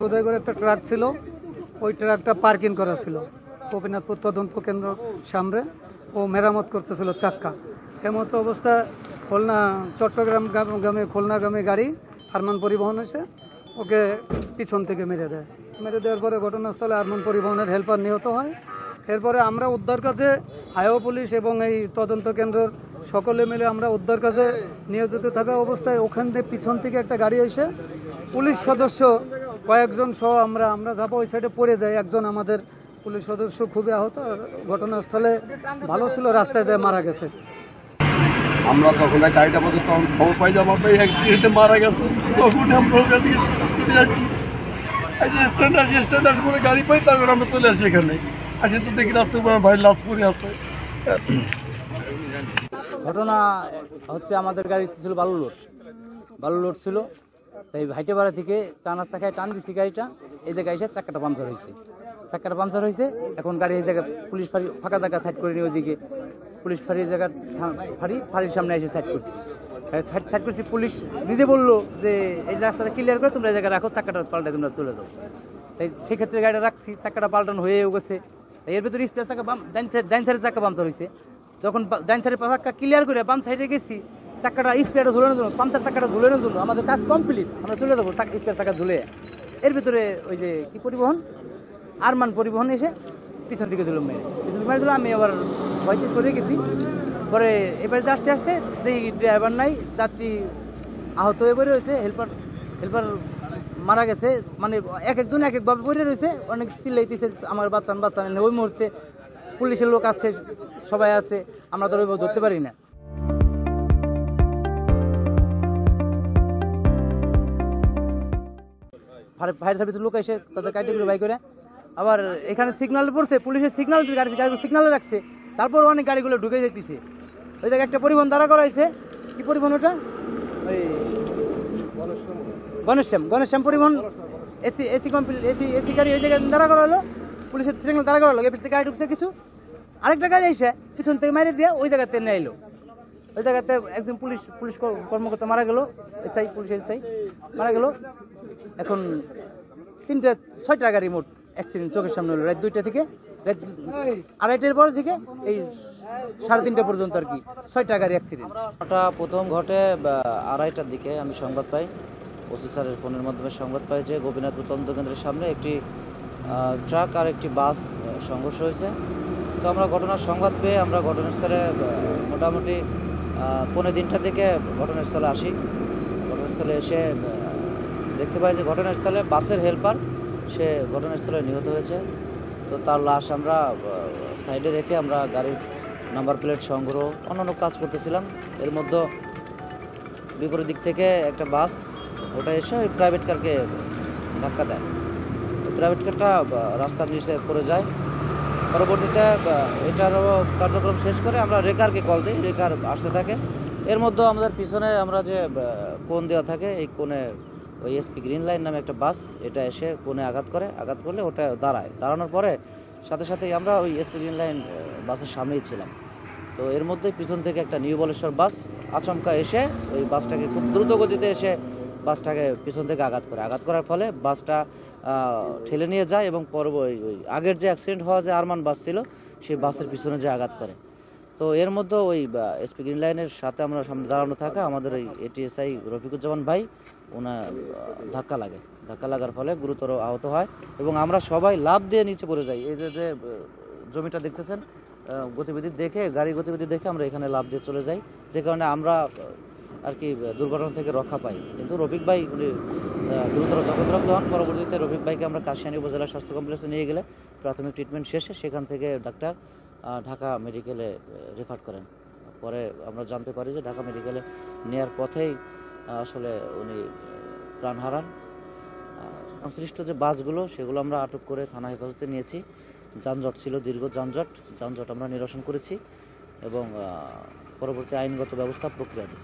বোঝাই করে একটা ট্রাক ছিল, ওই ট্রাকটা পার্কিং করা ছিল গোপীনাথপুর তদন্ত কেন্দ্র সামনে। ও মেরামত করতেছিল চাক্কা। এমতো অবস্থা চট্টগ্রামগামী খুলনাগামী গাড়ি আরমান পরিবহন এসে ওকে পিছন থেকে মেরে দেয়। মেরে দেওয়ার পরে ঘটনাস্থলে আরমান পরিবহনের হেল্পার নিহত হয়। এরপরে আমরা উদ্ধার কাজে হাইওয়ে পুলিশ এবং এই তদন্ত কেন্দ্রের সকলে মিলে আমরা উদ্ধার কাজে নিয়োজিত থাকা অবস্থায় ওখান থেকে পিছন থেকে একটা গাড়ি এসে পুলিশ সদস্য কয়েকজন সহ আমরা যাবো ওই সাইডে পড়ে যাই। একজন আমাদের পুলিশ সদস্য খুবই আহত, ঘটনাস্থলে ভালো ছিল, রাস্তায় যায় মারা গেছে। আমরা তখন গাড়িটা মধ্যে তখন খবর পাই যে আমার ভাই অ্যাক্সিডেন্টে মারা গেছে। তখন আমরা স্ট্যান্ডার্ড করে গাড়ি পাই, তারপর আমরা চলে আসি এখানে। আসি তো দেখি রাস্তায় ভাই লাশ পড়ে আছে। ঘটনা হচ্ছে আমাদের গাড়িতে ছিল বালু লোড ছিল। তাই ভাইটেপাড়া থেকে চা নাস্তা খায় টান দিছি গাড়িটা, এই জায়গায় এসে চাক্কাটা পাংচার হয়েছে। এখন গাড়ি এই জায়গায় পুলিশ ফাঁড়ি ফাঁকা জায়গা সাইড করে নিয়ে ওইদিকে পুলিশ ফাঁড়ির জায়গা ফাঁড়ির সামনে এসে সাইড করছি। পুলিশ নিজে বললো যে এই রাস্তাটা ক্লিয়ার করে তোমরা এই জায়গায় রাখো, চাক্কাটা পাল্টায় তোমরা চলে যাও। তাই সেক্ষেত্রে গাড়িটা রাখছি, চাক্কাটা পাল্টানো হয়েও গেছে। এর ভিতরে স্পেস চাকা ডাইন সাইডের চাক্কা পাংচার হয়েছে। যখন ডাইন সাইডের চাক্কা ক্লিয়ার করে বাম সাইডে গেছি, চাক্কাটা স্পেয়ারটা ঝুলানোর জন্য, পাংচার চাক্কাটা ঝুলানোর জন্য আমাদের কাজ কমপ্লিট, আমরা চলে যাবো স্পেয়ার চাক্কা ঝুলে। এর ভিতরে ওই যে কি পরিবহন, আরমান পরিবহন এসে পিছন থেকে দিল মেরে। আমি আবার ভয়তে সরে গেছি। পরে এবারে আসতে দেখি ড্রাইভার নাই, যাত্রী আহত হয়ে পড়ে রয়েছে, হেল্পার মারা গেছে। মানে একজন এক একভাবে পড়ে রয়েছে, অনেক চিল্লাইতেছে আমার বাচ্চান। ওই মুহূর্তে পুলিশের লোক আছে, সবাই আছে, আমরা তো ধরতে পারি না। ফায়ার সার্ভিসের লোক এসে তাদের কাইটেগুলো বাই করে আবার এখানে সিগন্যাল পড়ছে, পুলিশের সিগন্যাল গাড়ি সিগন্যালে রাখছে। তারপর অনেক গাড়িগুলো ঢুকে যেতেছে। ওই জায়গায় একটা পরিবহন দাঁড়া করা হয়েছে। কি পরিবহন ওটা? ওই গণেশ্যাম পরিবহন এসি গাড়ি ওই জায়গায় দাঁড়া করা হলো, পুলিশের সিগন্যাল দাঁড়া করা হলো। এর থেকে গাড়ি ঢুকছে কিছু, আরেকটা গাড়ি এসে পিছন থেকে মারি দিয়ে ওই জায়গাতে নিয়ে এলো। ওই জায়গাতে একজন পুলিশ কর্মকর্তা মারা গেল, পুলিশের মারা গেল। এখন 6টা গাড়ি মোট অ্যাক্সিডেন্ট চোখের সামনে হলো। রাত 2টা থেকে রাত 2:30টার পর থেকে এই 3:30 পর্যন্ত আর কি 6টা গাড়ি অ্যাক্সিডেন্ট। ওটা প্রথম ঘটে 2:30টার দিকে আমি সংবাদ পাই, ওসি স্যারের ফোনের মাধ্যমে সংবাদ পাই যে গোপীনাথপুর তদন্ত কেন্দ্রের সামনে একটি ট্রাক আর একটি বাস সংঘর্ষ হয়েছে। তো আমরা ঘটনার সংবাদ পেয়ে আমরা ঘটনাস্থলে মোটামুটি 3:45টার দিকে ঘটনাস্থলে আসি। ঘটনাস্থলে এসে দেখতে পাই যে ঘটনাস্থলে বাসের হেল্পার সে ঘটনাস্থলে নিহত হয়েছে। তো তার লাশ আমরা সাইডে রেখে আমরা গাড়ির নাম্বার প্লেট সংগ্রহ অন্যান্য কাজ করতেছিলাম। এর মধ্যে বিপরীত দিক থেকে একটা বাস ওটা এসে ওই প্রাইভেট কারকে ধাক্কা দেয়। প্রাইভেট কারটা রাস্তার নিচে পড়ে যায়। পরবর্তীতে এটারও কার্যক্রম শেষ করে আমরা রেকারকে কল দিই, রেকার আসতে থাকে। এর মধ্যে আমাদের পিছনে আমরা যে কোণ দেওয়া থাকে, এই কোণে ওই এসপি গ্রিন লাইন নামে একটা বাস এটা এসে কোণে আঘাত করলে ওটা দাঁড়ানোর পরে সাথেই আমরা ওই এসপি গ্রিন লাইন বাসের সামনেই ছিলাম। তো এর মধ্যে পিছন থেকে একটা নিউ বলেশ্বর বাস আচমকা এসে ওই বাসটাকে খুব দ্রুত গতিতে এসে বাসটাকে পিছন থেকে আঘাত করার ফলে বাসটা ঠেলে নিয়ে যায় এবং ওই আগের যে অ্যাক্সিডেন্ট হওয়া যে আরমান বাস ছিল সেই বাসের পিছনে যে আঘাত করে। তো এর মধ্যে ওই এসপি গ্রিন লাইনের সাথে আমরা সামনে দাঁড়ানো থাকা আমাদের ওই এটিএসআই রফিকুজ্জামান ভাই ওনার ধাক্কা লাগার ফলে গুরুতর আহত হয় এবং আমরা সবাই লাফ দিয়ে নিচে পড়ে যাই। এই যে জমিটা দেখতেছেন, গাড়ির গতিবিধি দেখে আমরা এখানে লাফ দিয়ে চলে যাই, যে কারণে আমরা আর কি দুর্ঘটনা থেকে রক্ষা পাই। কিন্তু রফিক ভাই উনি গুরুতর জখমগ্রস্ত হন। পরবর্তীতে রফিক ভাইকে আমরা কাশিয়ানী উপজেলা স্বাস্থ্য কমপ্লেক্সে নিয়ে গেলে প্রাথমিক ট্রিটমেন্ট শেষে সেখান থেকে ডাক্তার ঢাকা মেডিকেলে রেফার করেন। পরে আমরা জানতে পারি যে ঢাকা মেডিকেলে নেওয়ার পথেই আসলে উনি প্রাণ হারান। সংশ্লিষ্ট যে বাসগুলো সেগুলো আমরা আটক করে থানা হেফাজতে নিয়েছি। যানজট ছিল, দীর্ঘ যানজট আমরা নিরসন করেছি এবং পরবর্তী আইনগত ব্যবস্থা প্রক্রিয়া দিই।